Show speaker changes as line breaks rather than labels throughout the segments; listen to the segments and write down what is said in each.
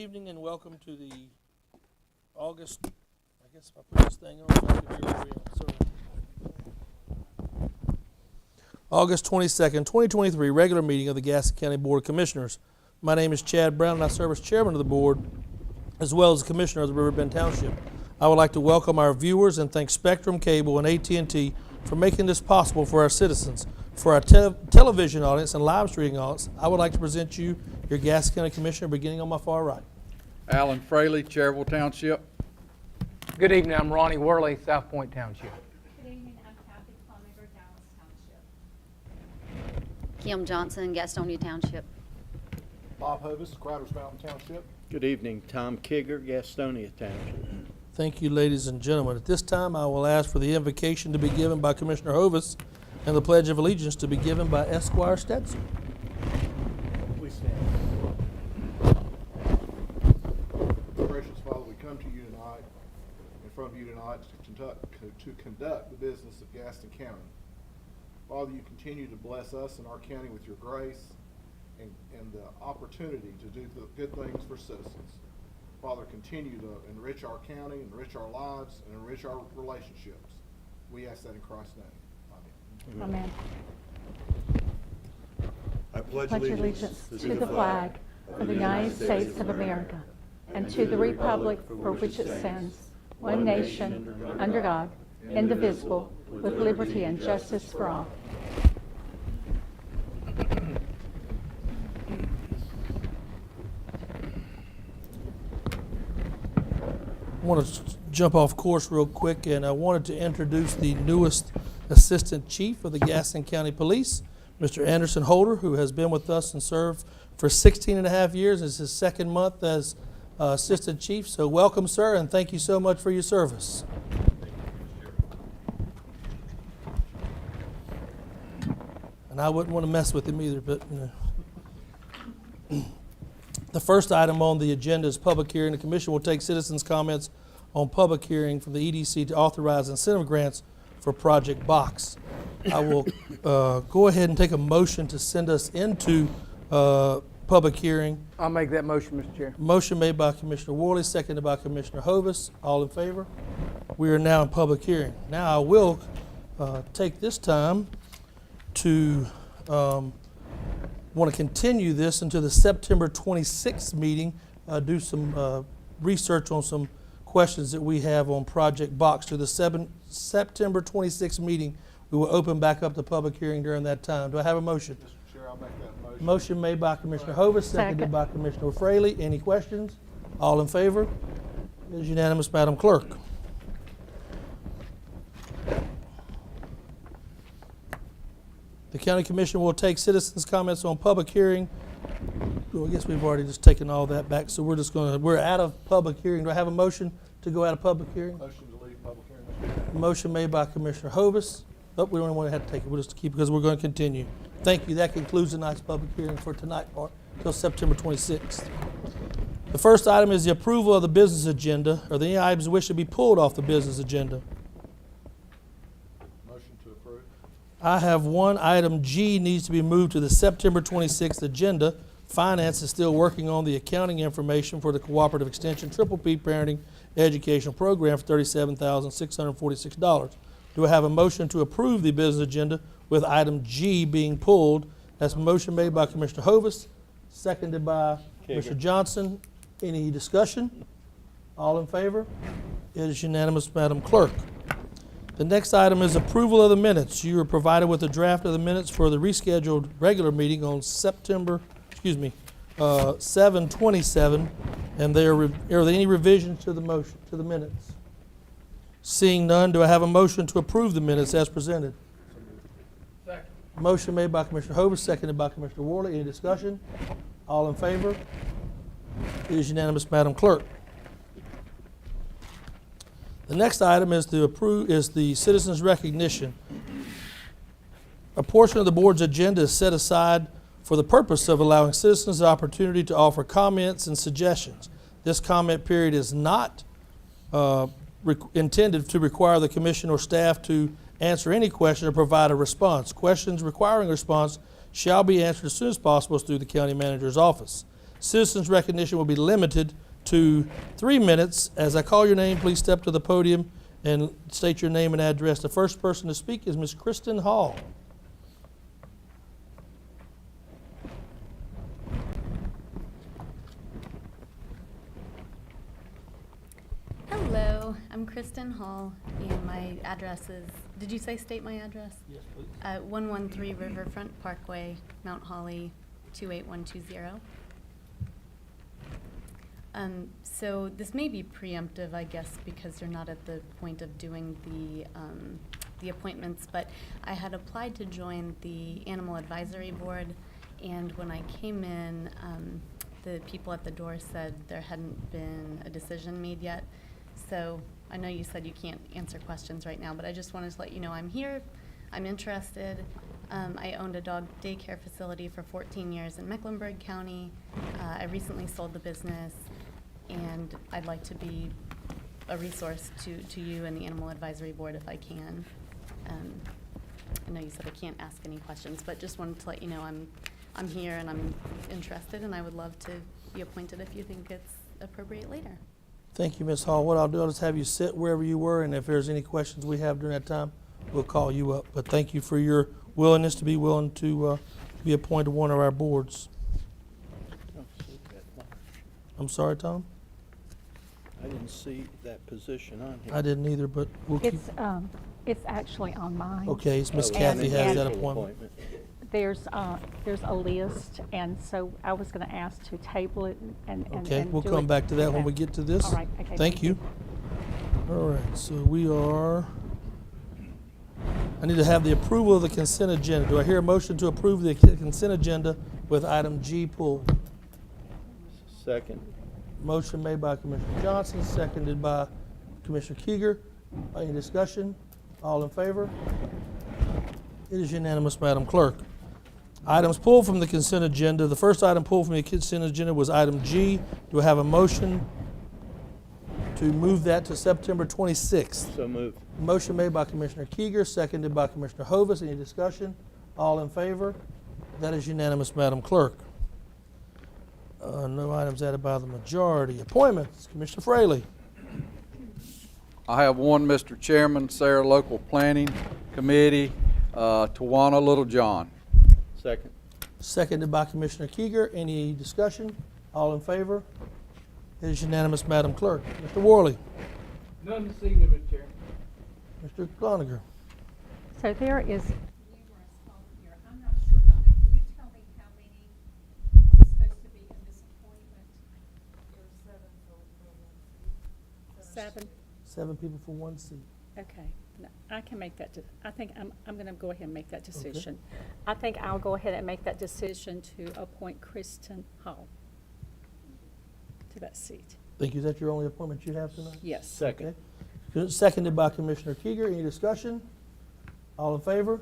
evening and welcome to the August, I guess if I put this thing on, so I can hear where we are. August 22nd, 2023, regular meeting of the Gaston County Board of Commissioners. My name is Chad Brown and I serve as chairman of the board as well as commissioner of the Riverbend Township. I would like to welcome our viewers and thank Spectrum Cable and AT&T for making this possible for our citizens. For our television audience and live streaming audience, I would like to present you your Gaston County Commissioner beginning on my far right.
Alan Fraley, Cherville Township.
Good evening, I'm Ronnie Worley, South Point Township.
Good evening, I'm Kathy Plummer, Dallas Township.
Kim Johnson, Gastonia Township.
Bob Hovis, Crowders Mountain Township.
Good evening, Tom Kigger, Gastonia Township.
Thank you, ladies and gentlemen. At this time, I will ask for the invocation to be given by Commissioner Hovis and the Pledge of Allegiance to be given by Esquire Stetson.
Please stand. Gracious Father, we come to you tonight, in front of you tonight to conduct the business of Gaston County. Father, you continue to bless us and our county with your grace and the opportunity to do the good things for citizens. Father, continue to enrich our county, enrich our lives, and enrich our relationships. We ask that in Christ's name.
Amen.
I pledge allegiance to the flag of the United States of America and to the republic for which it stands, one nation, under God, indivisible, with liberty and justice for all.
I want to jump off course real quick, and I wanted to introduce the newest Assistant Chief of the Gaston County Police, Mr. Anderson Holder, who has been with us and served for 16 and a half years. It's his second month as Assistant Chief. So welcome, sir, and thank you so much for your service. And I wouldn't want to mess with him either, but you know. The first item on the agenda is public hearing. The commission will take citizens' comments on public hearing from the EDC to authorize incentive grants for Project Box. I will go ahead and take a motion to send us into public hearing.
I'll make that motion, Mr. Chair.
Motion made by Commissioner Worley, seconded by Commissioner Hovis. All in favor? We are now in public hearing. Now I will take this time to want to continue this until the September 26th meeting, do some research on some questions that we have on Project Box. To the September 26th meeting, we will open back up the public hearing during that time. Do I have a motion?
Mr. Chair, I'll make that motion.
Motion made by Commissioner Hovis, seconded by Commissioner Fraley. Any questions? All in favor? It is unanimous, Madam Clerk. The County Commission will take citizens' comments on public hearing. Well, I guess we've already just taken all that back, so we're out of public hearing. Do I have a motion to go out of public hearing?
Motion to leave public hearing.
Motion made by Commissioner Hovis. Oh, we don't want to have to take it. We'll just keep it because we're going to continue. Thank you. That concludes tonight's public hearing for tonight, until September 26th. The first item is the approval of the business agenda. Are there any items which should be pulled off the business agenda?
Motion to approve.
I have one. Item G needs to be moved to the September 26th agenda. Finance is still working on the accounting information for the Cooperative Extension Triple P Parenting Educational Program for $37,646. Do I have a motion to approve the business agenda with item G being pulled? That's a motion made by Commissioner Hovis, seconded by Mr. Johnson. Any discussion? All in favor? It is unanimous, Madam Clerk. The next item is approval of the minutes. You were provided with a draft of the minutes for the rescheduled regular meeting on 7/27, and are there any revisions to the motion, to the minutes? Seeing none, do I have a motion to approve the minutes as presented?
Second.
Motion made by Commissioner Hovis, seconded by Commissioner Worley. Any discussion? All in favor? It is unanimous, Madam Clerk. The next item is the citizens' recognition. A portion of the board's agenda is set aside for the purpose of allowing citizens the opportunity to offer comments and suggestions. This comment period is not intended to require the commission or staff to answer any question or provide a response. Questions requiring a response shall be answered as soon as possible through the county manager's office. Citizens recognition will be limited to 3 minutes. As I call your name, please step to the podium and state your name and address. The first person to speak is Ms. Kristen Hall.
Hello, I'm Kristen Hall, and my address is, did you say state my address?
Yes, please.
113 Riverfront Parkway, Mount Holly, 28120. So this may be preemptive, I guess, because you're not at the point of doing the appointments, but I had applied to join the Animal Advisory Board, and when I came in, the people at the door said there hadn't been a decision made yet. So I know you said you can't answer questions right now, but I just wanted to let you know I'm here, I'm interested. I owned a dog daycare facility for 14 years in Mecklenburg County. I recently sold the business, and I'd like to be a resource to you and the Animal Advisory Board if I can. I know you said I can't ask any questions, but just wanted to let you know I'm here and I'm interested, and I would love to be appointed if you think it's appropriate later.
Thank you, Ms. Hall. What I'll do is have you sit wherever you were, and if there's any questions we have during that time, we'll call you up. But thank you for your willingness to be willing to be appointed to one of our boards.
Don't see that large.
I'm sorry, Tom?
I didn't see that position on here.
I didn't either, but we'll keep.
It's actually on mine.
Okay, it's Miss
Oh,
Kathy
it's
has
an
that
actual
appointment.
There's a list, and so I was going to ask to table it and
Okay,
and
we'll
do
come
it.
back to that when
Okay.
we get to this.
All right, okay,
Thank you. All right, so we are, I need to have the approval of the consent agenda. Do I hear a motion to approve the consent agenda with item G pulled?
Second.
Motion made by Commissioner Johnson, seconded by Commissioner Kieger. Any discussion? All in favor? It is unanimous, Madam Clerk. Items pulled from the consent agenda. The first item pulled from the consent agenda was item G. Do I have a motion to move that to September 26th?
So moved.
Motion made by Commissioner Kieger, seconded by Commissioner Hovis. Any discussion? All in favor? That is unanimous, Madam Clerk. No items added by the majority. Appointments, Commissioner Fraley.
I have one, Mr. Chairman, Sarah Local Planning Committee, Tawana Littlejohn.
Second.
Seconded by Commissioner Kieger. Any discussion? All in favor? It is unanimous, Madam Clerk. Mr. Worley.
None this evening, Mr. Chairman.
Mr. Cloninger.
So there is,
Numerous on here. I'm not sure, Donna, can you tell me how many is supposed to be in this appointment?
Seven.
7 people for 1 seat.
Okay, no, I can make that, I think I'm going to go ahead and make that decision. I think I'll go ahead and make that decision to appoint Kristen Hall to that seat.
Thank you. Is that your only appointment you have tonight?
Yes.
Second.
Okay. Seconded by Commissioner Kieger. Any discussion? All in favor?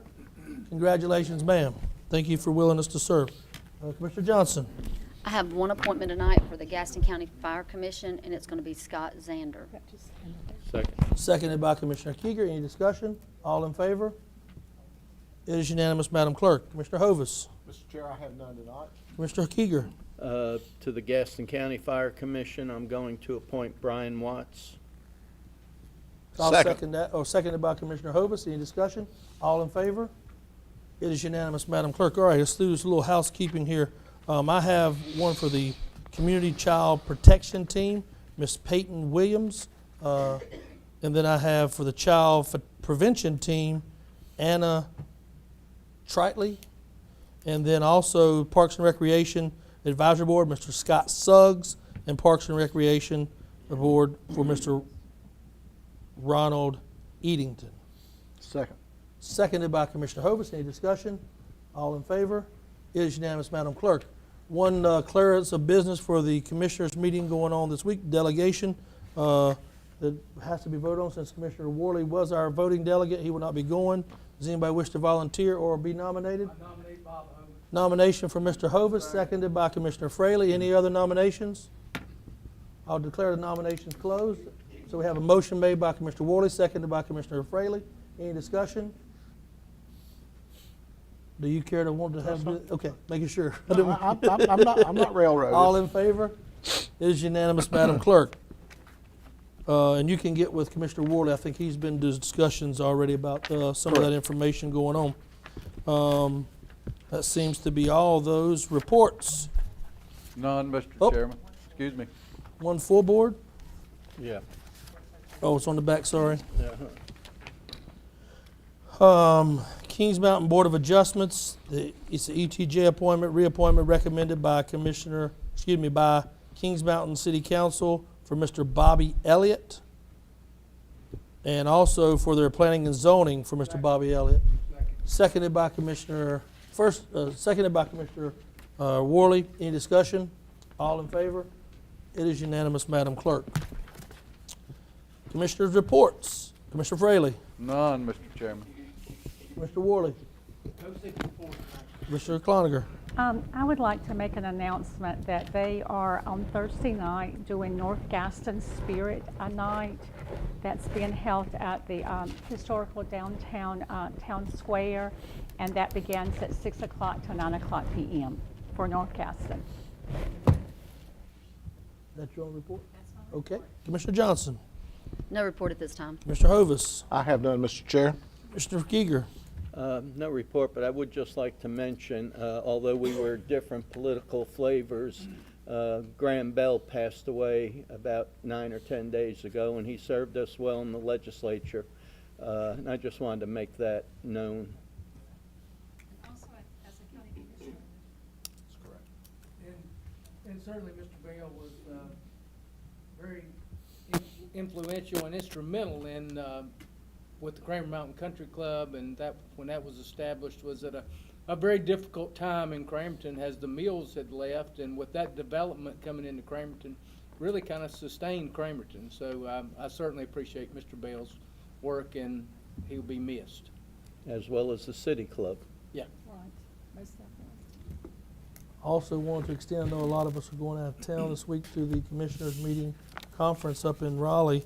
Congratulations, ma'am. Thank you for willingness to serve. Commissioner Johnson.
I have one appointment tonight for the Gaston County Fire Commission, and it's going to be Scott Zander.
That just ended there.
Second.
Seconded by Commissioner Kieger. Any discussion? All in favor? It is unanimous, Madam Clerk. Commissioner Hovis.
Mr. Chair, I have none tonight.
Commissioner Kieger.
To the Gaston County Fire Commission, I'm going to appoint Brian Watts.
I'll second that. Oh, seconded by Commissioner Hovis. Any discussion? All in favor? It is unanimous, Madam Clerk. All right, let's do this little housekeeping here. I have one for the Community Child Protection Team, Miss Peyton Williams. And then I have for the Child Prevention Team, Anna Tritley. And then also Parks and Recreation Advisory Board, Mr. Scott Suggs. And Parks and Recreation Board for Mr. Ronald Eadington.
Second.
Seconded by Commissioner Hovis. Any discussion? All in favor? It is unanimous, Madam Clerk. One clearance of business for the Commissioners' meeting going on this week, delegation that has to be voted on since Commissioner Worley was our voting delegate. He will not be going. Does anybody wish to volunteer or be nominated?
I nominate Bob Hovis.
Nomination for Mr. Hovis, seconded by Commissioner Fraley. Any other nominations? I'll declare the nominations closed. So we have a motion made by Commissioner Worley, seconded by Commissioner Fraley. Any discussion? Do you care to want to have, okay, making sure.
I'm not railroaded.
All in favor? It is unanimous, Madam Clerk. And you can get with Commissioner Worley. I think he's been to discussions already about some of that information going on. That seems to be all those reports.
None, Mr.
Oh.
Chairman. Excuse me.
One full board?
Yeah.
Oh, it's on the back, sorry.
Uh-huh.
Kings Mountain Board of Adjustments, it's an ETJ appointment, reappointment recommended by by Kings Mountain City Council for Mr. Bobby Elliott. And also for their planning and zoning for Mr. Bobby Elliott. Seconded by Commissioner Worley. Any discussion? All in favor? It is unanimous, Madam Clerk. Commissioners' reports. Commissioner Fraley.
None, Mr. Chairman.
Mr. Worley. Mr. Cloninger.
I would like to make an announcement that they are on Thursday night doing North Gaston Spirit Night. That's being held at the historical downtown town square, and that begins at 6 o'clock to 9 o'clock p.m. for North Gaston.
That's your own report? Okay. Commissioner Johnson.
No report at this time.
Mr. Hovis.
I have none, Mr. Chair.
Mr. Giger.
No report, but I would just like to mention, although we were different political flavors, Graham Bell passed away about 9 or 10 days ago, and he served us well in the legislature. And I just wanted to make that known.
And also as a county commissioner.
That's correct.
And certainly Mr. Bell was very influential and instrumental in with the Cramer Mountain Country Club, and that when that was established was at a very difficult time in Cramerton as the mills had left, and with that development coming into Cramerton really kind of sustained Cramerton. So I certainly appreciate Mr. Bell's work, and he'll be missed.
As well as the City Club.
Yeah.
Right. Most definitely.
Also wanted to extend, I know a lot of us are going out of town this week to the Commissioners Meeting Conference up in Raleigh.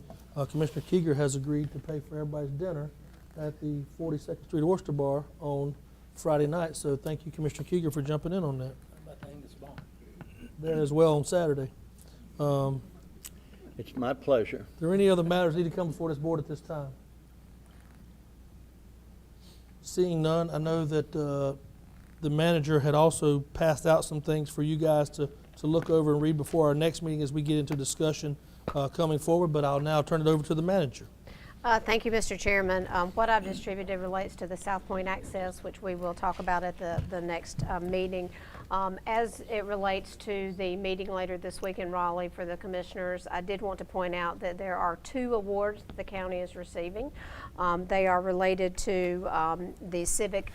Commissioner Keeger has agreed to pay for everybody's dinner at the 42nd Street Oyster Bar on Friday night. So thank you, Commissioner Keeger, for jumping in on that.
About the Angus Ball.
There as well on Saturday.
It's my pleasure.
Are there any other matters need to come before this board at this time? Seeing none, I know that the manager had also passed out some things for you guys to look over and read before our next meeting as we get into discussion coming forward, but I'll now turn it over to the manager.
Thank you, Mr. Chairman. What I've distributed relates to the South Point access, which we will talk about at the next meeting. As it relates to the meeting later this week in Raleigh for the commissioners, I did want to point out that there are 2 awards the county is receiving. They are related to the Civic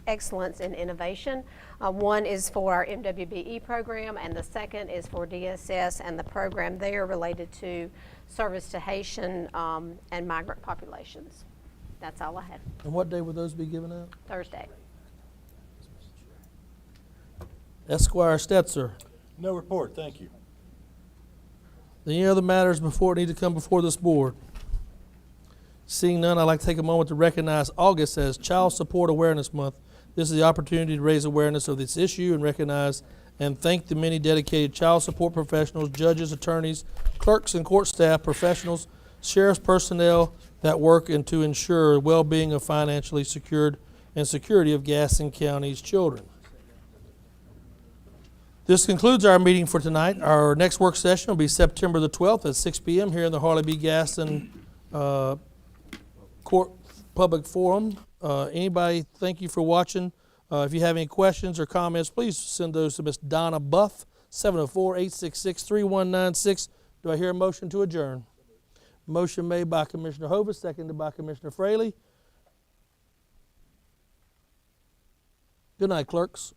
Excellence in Innovation. One is for our MWBE program, and the second is for DSS, and the program there related to service to Haitian and migrant populations. That's all I had.
And what day will those be given out?
Thursday.
Esquire Stetzer.
No report, thank you.
Any other matters before need to come before this board? Seeing none, I'd like to take a moment to recognize August as Child Support Awareness Month. This is the opportunity to raise awareness of this issue and recognize and thank the many dedicated child support professionals, judges, attorneys, clerks, and court staff, professionals, sheriff's personnel that work and to ensure well-being of financially secured and security of Gaston County's children. This concludes our meeting for tonight. Our next work session will be September the 12th at 6 p.m. here in the Harley B. Gaston Court Public Forum. Anybody, thank you for watching. If you have any questions or comments, please send those to Miss Donna Buff, 704-866-3196. Do I hear a motion to adjourn? Motion made by Commissioner Hovis, seconded by Commissioner Fraley. Good night, clerks.